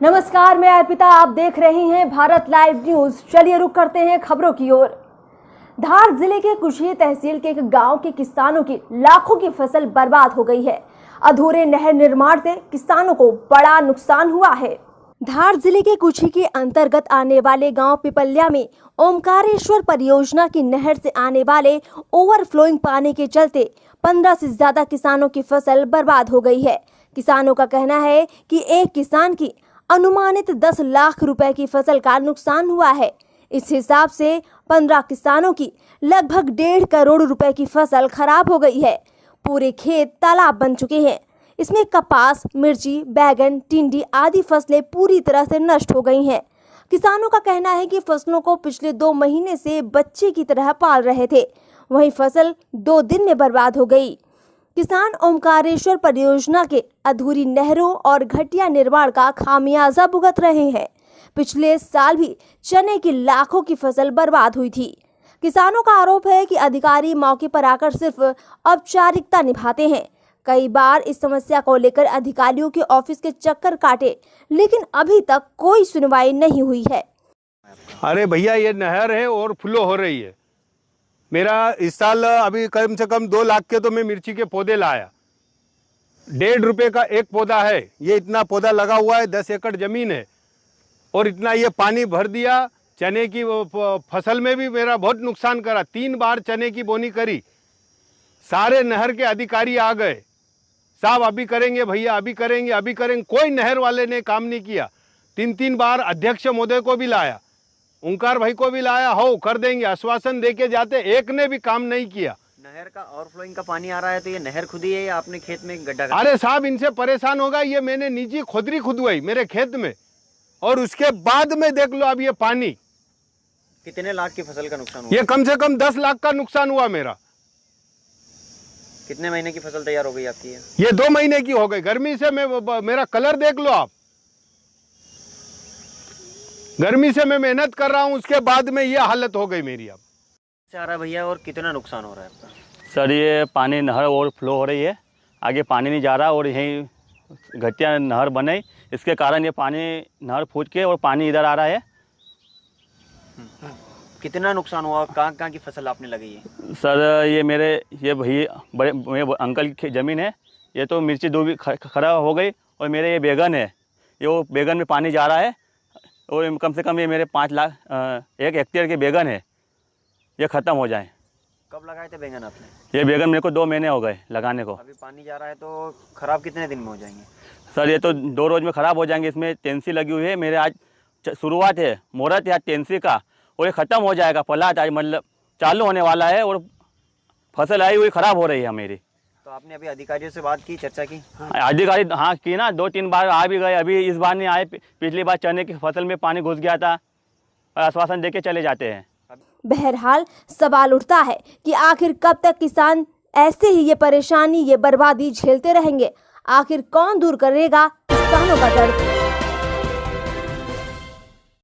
नमस्कार, मैं अर्पिता। आप देख रहे हैं भारत लाइव न्यूज। चलिए रुक करते हैं खबरों की ओर। धार जिले के कुशी तहसील के एक गांव के किसानों की लाखों की फसल बर्बाद हो गई है। अधूरे नहर निर्माण से किसानों को बड़ा नुकसान हुआ है। धार जिले के कुशी के अंतर्गत आने वाले गांव पिपल्या में ओमकारेश्वर परियोजना की नहर से आने वाले ओवरफ्लोइंग पानी के चलते 15 से ज्यादा किसानों की फसल बर्बाद हो गई है। किसानों का कहना है कि एक किसान की अनुमानित 10 लाख रुपए की फसल का नुकसान हुआ है। इस हिसाब से 15 किसानों की लगभग 1.5 करोड़ रुपए की फसल खराब हो गई है। पूरे खेत तालाब बन चुके हैं। इसमें कपास, मिर्ची, बैगन, टिंडी आदि फसलें पूरी तरह से नष्ट हो गई हैं। किसानों का कहना है कि फसलों को पिछले 2 महीने से बच्चे की तरह पाल रहे थे, वहीं फसल 2 दिन में बर्बाद हो गई। किसान ओमकारेश्वर परियोजना के अधूरी नहरों और घटिया निर्माण का खामियाजा भुगत रहे हैं। पिछले साल भी चने की लाखों की फसल बर्बाद हुई थी। किसानों का आरोप है कि अधिकारी मौके पर आकर सिर्फ औपचारिकता निभाते हैं। कई बार इस समस्या को लेकर अधिकारियों के ऑफिस के चक्कर काटे, लेकिन अभी तक कोई सुनवाई नहीं हुई है। अरे भैया, ये नहर है और फ्लो हो रही है। मेरा इस साल अभी कम से कम 2 लाख के तो मैं मिर्ची के पौधे लाया। 1.5 रुपए का एक पौधा है। ये इतना पौधा लगा हुआ है, 10 एकड़ जमीन है और इतना ये पानी भर दिया। चने की फसल में भी मेरा बहुत नुकसान करा। 3 बार चने की बोनी करी। सारे नहर के अधिकारी आ गए, साहब अभी करेंगे भैया, अभी करेंगे, अभी करेंगे। कोई नहर वाले ने काम नहीं किया। 3 बार अध्यक्ष महोदय को भी लाया, ओंकार भाई को भी लाया, हो कर देंगे, आश्वासन देके जाते, एक ने भी काम नहीं किया। नहर का ओवरफ्लोइंग का पानी आ रहा है तो ये नहर खुदी है या आपने खेत में गड्ढा कर? अरे साहब, इनसे परेशान होगा। ये मैंने निजी खोदरी खुदवाई मेरे खेत में और उसके बाद में देख लो अब ये पानी। कितने लाख की फसल का नुकसान हुआ? ये कम से कम 10 लाख का नुकसान हुआ मेरा। कितने महीने की फसल तैयार हो गई आपकी? ये 2 महीने की हो गई। गर्मी से मेरा कलर देख लो आप। गर्मी से मैं मेहनत कर रहा हूँ, उसके बाद में ये हालत हो गई मेरी। अब आ रहा है भैया, और कितना नुकसान हो रहा है आपका? सर, ये पानी नहर और फ्लो हो रही है, आगे पानी नहीं जा रहा और यहीं घटिया नहर बने, इसके कारण ये पानी नहर फूट के और पानी इधर आ रहा है। कितना नुकसान हुआ? कहाँ की फसल आपने लगाई है? सर, ये भैया मेरे अंकल की ज़मीन है। ये तो मिर्ची भी खराब हो गई और मेरे ये बैगन है, ये वो बैगन में पानी जा रहा है और कम से कम ये मेरे 5 लाख 1 हेक्टेयर के बैगन है, ये ख़त्म हो जाए। कब लगाए थे बैगन आपने? ये बैगन मेरे को 2 महीने हो गए लगाने को। अभी पानी जा रहा है तो ख़राब कितने दिन में हो जाएंगे? सर, ये तो 2 रोज़ में ख़राब हो जाएंगे। इसमें टेंसी लगी हुई है। मेरे आज शुरुआत है, मुहूर्त है आज टेंसी का, और ये ख़त्म हो जाएगा। पलाट आज मतलब चालू होने वाला है और फसल आई हुई ख़राब हो रही है मेरी। तो आपने अभी अधिकारियों से बात की, चर्चा की? अधिकारी हाँ की ना, 2-3 बार आ भी गए। अभी इस बार नहीं आए। पिछली बार चने की फसल में पानी घुस गया था और आश्वासन देके चले जाते हैं। बहरहाल सवाल उठता है कि आखिर कब तक किसान ऐसे ही ये परेशानी, ये बर्बादी झेलते रहेंगे। आखिर कौन दूर करेगा किसानों का दर्द?